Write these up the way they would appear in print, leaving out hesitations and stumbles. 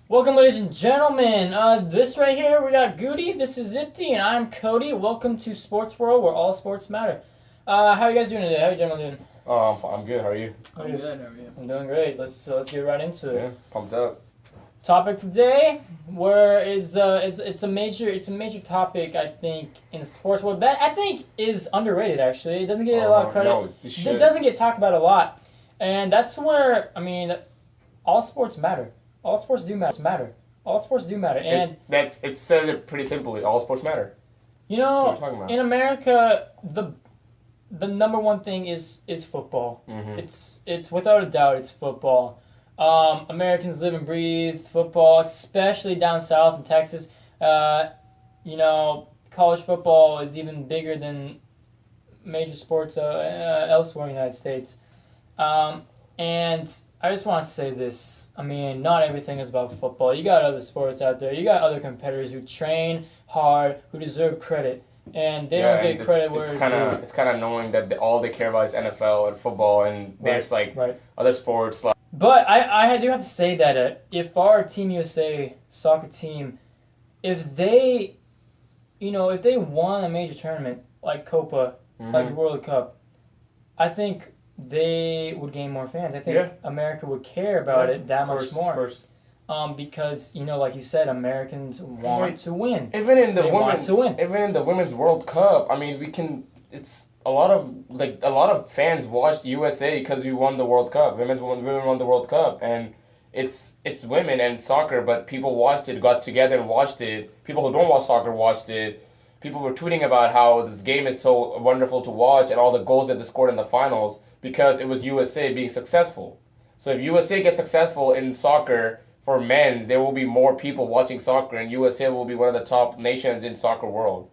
Welcome, ladies and gentlemen. This right here, we got Goody. This is Zipty, and I'm Cody. Welcome to Sports World, where all sports matter. How are you guys doing today? How are you gentlemen doing? Oh, I'm good. How are you? I'm good. How are you? I'm doing great. Let's get right into it. Yeah, pumped up. Topic today, it's a major topic, I think, in the sports world that I think is underrated. Actually, it doesn't get a lot of credit. No, It doesn't get talked about a lot, and that's where all sports matter. All sports do matter. All sports do matter, and it says it pretty simply. All sports matter. you That's know, what I'm talking about. in America, the number one thing is football. Mm-hmm. It's without a doubt it's football. Americans live and breathe football, especially down south in Texas. College football is even bigger than major sports elsewhere in the United States. And I just want to say this. I mean, not everything is about football. You got other sports out there. You got other competitors who train hard, who deserve credit, and they don't get credit where it's due. It's kind of annoying that all they care about is NFL and football, and there's other sports like. But I do have to say that if our Team USA soccer team, if they won a major tournament like Copa, like the World Cup, I think they would gain more fans. I think America would care about it that much more. Because like you said, Americans want to win. Even in the women's World Cup, I mean, it's a lot of fans watched USA because we won the World Cup. Women won the World Cup, and it's women and soccer, but people watched it, got together and watched it. People who don't watch soccer watched it. People were tweeting about how this game is so wonderful to watch and all the goals that they scored in the finals because it was USA being successful. So if USA gets successful in soccer for men, there will be more people watching soccer, and USA will be one of the top nations in soccer world.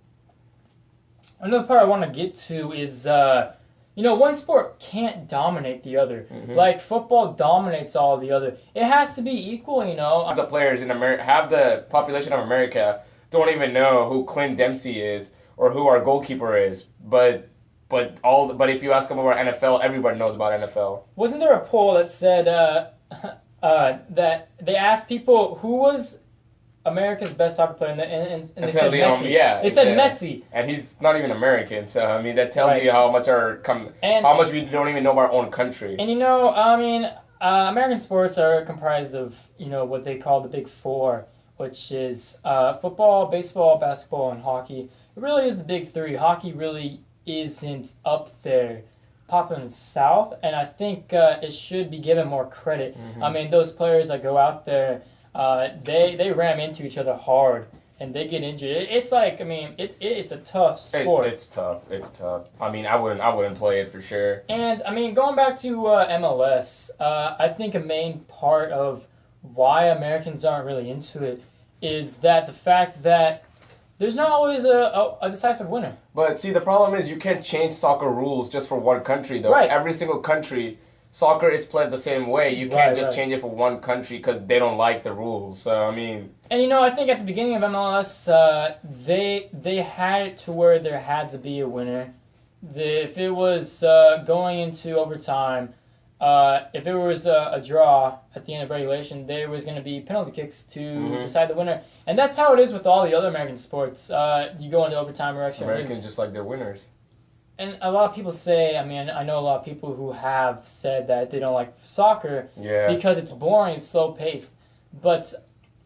Another part I want to get to is, one sport can't dominate the other. Mm-hmm. Like football dominates all the other. It has to be equal, Half the players in America, half the population of America don't even know who Clint Dempsey is or who our goalkeeper is. But if you ask them about NFL, everybody knows about NFL. Wasn't there a poll that said that they asked people who was America's best soccer player, and they said Messi. Yeah, they said Messi, and he's not even American. So I mean, that tells you how much how much we don't even know about our own country. And American sports are comprised of what they call the Big Four, which is football, baseball, basketball, and hockey. It really is the big three. Hockey really isn't up there popular in the South, and I think it should be given more credit. Mm-hmm. I mean, those players that go out there, they ram into each other hard, and they get injured. It's a tough sport. It's tough. I mean, I wouldn't play it for sure. And I mean, going back to MLS, I think a main part of why Americans aren't really into it is that the fact that there's not always a decisive winner. But see, the problem is you can't change soccer rules just for one country, though. Right. Every single country, soccer is played the same way. You can't just change it for one country because they don't like the rules. So, I mean... And, I think at the beginning of MLS, they had it to where there had to be a winner. If it was going into overtime... if it was a draw at the end of regulation, there was going to be penalty kicks to decide the winner. And that's how it is with all the other American sports. You go into overtime or extra innings. Americans just like their winners. And a lot of people say, I know a lot of people who have said that they don't like soccer because it's boring, it's slow-paced. But,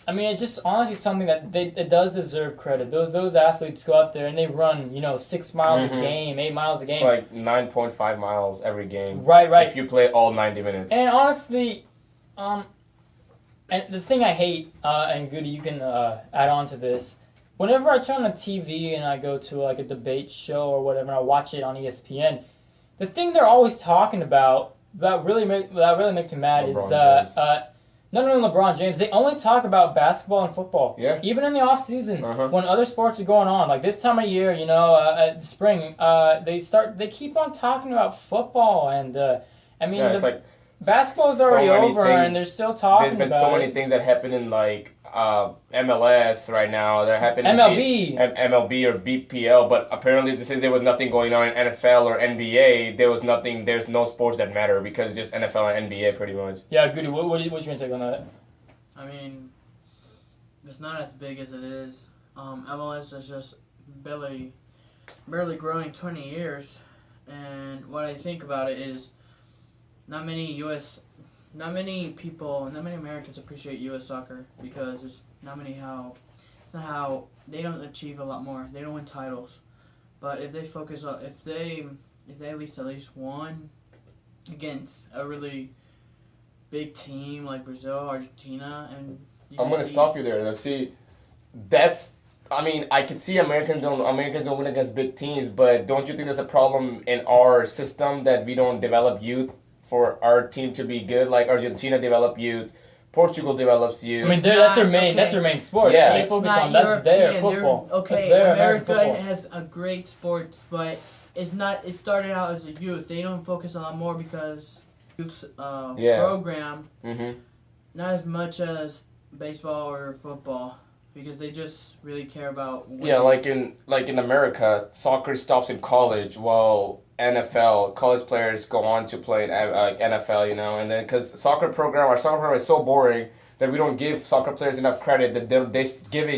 it's just honestly something that it does deserve credit. Those athletes go out there and they run, 6 miles a game, 8 miles a game. It's like 9.5 miles every game. Right. If you play all 90 minutes. And honestly, and the thing I hate, and Goody, you can add on to this, whenever I turn on the TV and I go to like a debate show or whatever, and I watch it on ESPN, the thing they're always talking about that really makes me mad is none of LeBron James. They only talk about basketball and football. Yeah. Even in the off season, when other sports are going on, like this time of year, at spring, they keep on talking about football, and it's like basketball's already over, and they're still talking about it. There's been so many things that happen in like MLS right now. They're happening MLB or BPL, but apparently this is there was nothing going on in NFL or NBA. There was nothing. There's no sports that matter because just NFL and NBA pretty much. Yeah, Goody, what's your take on that? I mean, it's not as big as it is. MLS is just barely growing 20 years, and what I think about it is not many people, not many Americans appreciate U.S. soccer because it's not how they don't achieve a lot more. They don't win titles, but if they focus on if they at least won against a really big team like Brazil, Argentina, and I'm gonna stop you there. Now, see, that's. I mean, I can see Americans don't win against big teams, but don't you think there's a problem in our system that we don't develop youth for our team to be good? Like Argentina develop youth, Portugal develops youth. I mean, that's their main sport. Yeah, they focus on that's their football. Okay, America has a great sports, but it's not. It started out as a youth. They don't focus a lot more because youth program, not as much as baseball or football. Because they just really care about winning. Yeah, like in America, soccer stops in college, while college players go on to play in NFL, you know, and then because our soccer program is so boring that we don't give soccer players enough credit that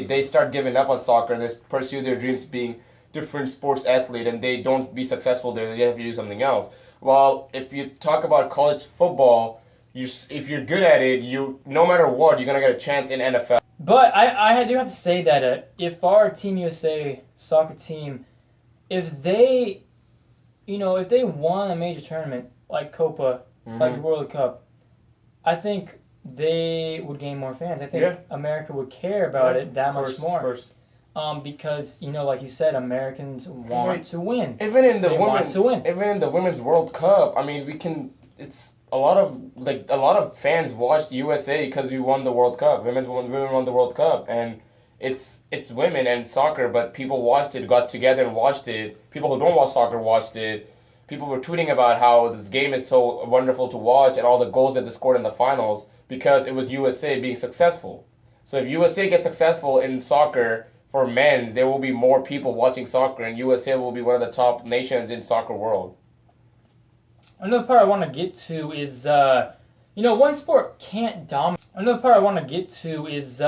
they start giving up on soccer and they pursue their dreams being different sports athlete and they don't be successful there. They have to do something else. While if you talk about college football, if you're good at it, no matter what, you're gonna get a chance in NFL. But I do have to say that if our Team USA soccer team, if they won a major tournament like Copa, like the World Cup, I think they would gain more fans. I think America would care about it that much more. Because like you said, Americans want to win. Even in the women's World Cup, I mean, it's. A lot of fans watched USA because we won the World Cup. Women won the World Cup, and it's women and soccer. But people watched it, got together and watched it. People who don't watch soccer watched it. People were tweeting about how this game is so wonderful to watch and all the goals that they scored in the finals because it was USA being successful. So if USA gets successful in soccer for men, there will be more people watching soccer, and USA will be one of the top nations in soccer world. Another part I want to get to is, one sport can't dominate. Another part I want to get to is,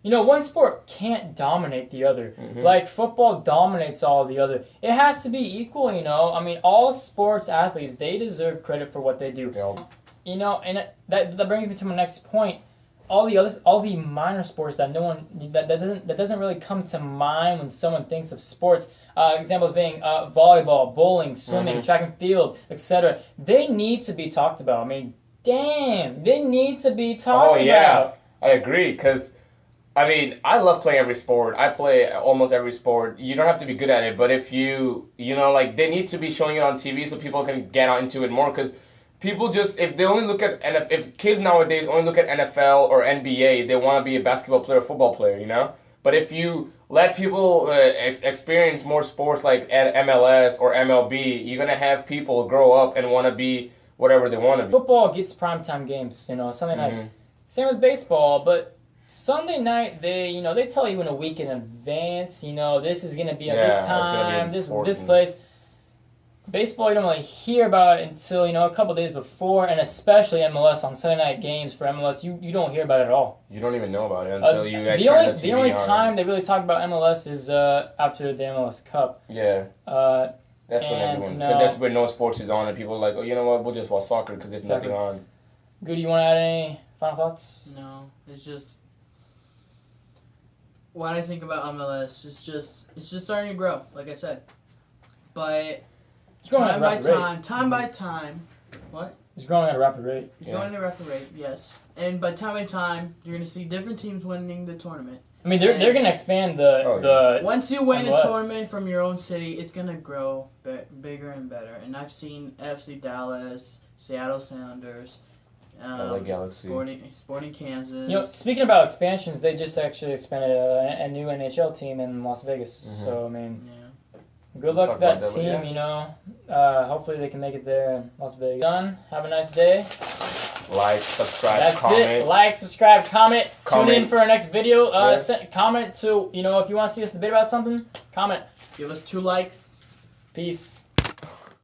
one sport can't dominate the other. Like football dominates all the other. It has to be equal, I mean, all sports athletes, they deserve credit for what they do. Yeah. And that brings me to my next point. All the minor sports that that doesn't really come to mind when someone thinks of sports. Examples being volleyball, bowling, swimming, track and field, etc. They need to be talked about. I mean, damn, they need to be talked about. Oh yeah, I agree. Cause, I mean, I love playing every sport. I play almost every sport. You don't have to be good at it, but if they need to be showing it on TV so people can get into it more. Cause people if they only look at if kids nowadays only look at NFL or NBA, they want to be a basketball player or football player, But if you let people experience more sports like MLS or MLB, you're going to have people grow up and want to be whatever they want to be. Football gets primetime games, Sunday night. Same with baseball, but Sunday night, they tell you in a week in advance, this is going to be at this time, this place. Baseball, you don't really hear about it until, a couple days before, and especially MLS on Sunday night games for MLS, you don't hear about it at all. You don't even know about it until you turn the TV The only time they really talk about MLS is after the MLS Cup. Yeah. That's when no sports is on, and people are like, oh, you know what, we'll just watch soccer because there's nothing on. Good, you want to add any final thoughts? No, it's just what I think about MLS. It's just starting to grow, like I said, but. Time by time. What? It's growing at a rapid rate. It's growing at a rapid rate, yes. And by time by time, you're going to see different teams winning the tournament. I mean, they're going to expand the Once you win MLS. a tournament from your own city, it's going to grow bigger and better. And I've seen FC Dallas, Seattle Sounders, LA Galaxy, Sporting Kansas. Speaking about expansions, they just actually expanded a new NHL team in Las Vegas. So, I mean... Yeah. Good luck to that team, hopefully they can make it there in Las Vegas. Done. Have a nice day. Like, subscribe, comment. That's it. Like, subscribe, comment. Tune in for our next video. Comment to, if you want to see us debate about something, comment. Give us 2 likes. Peace.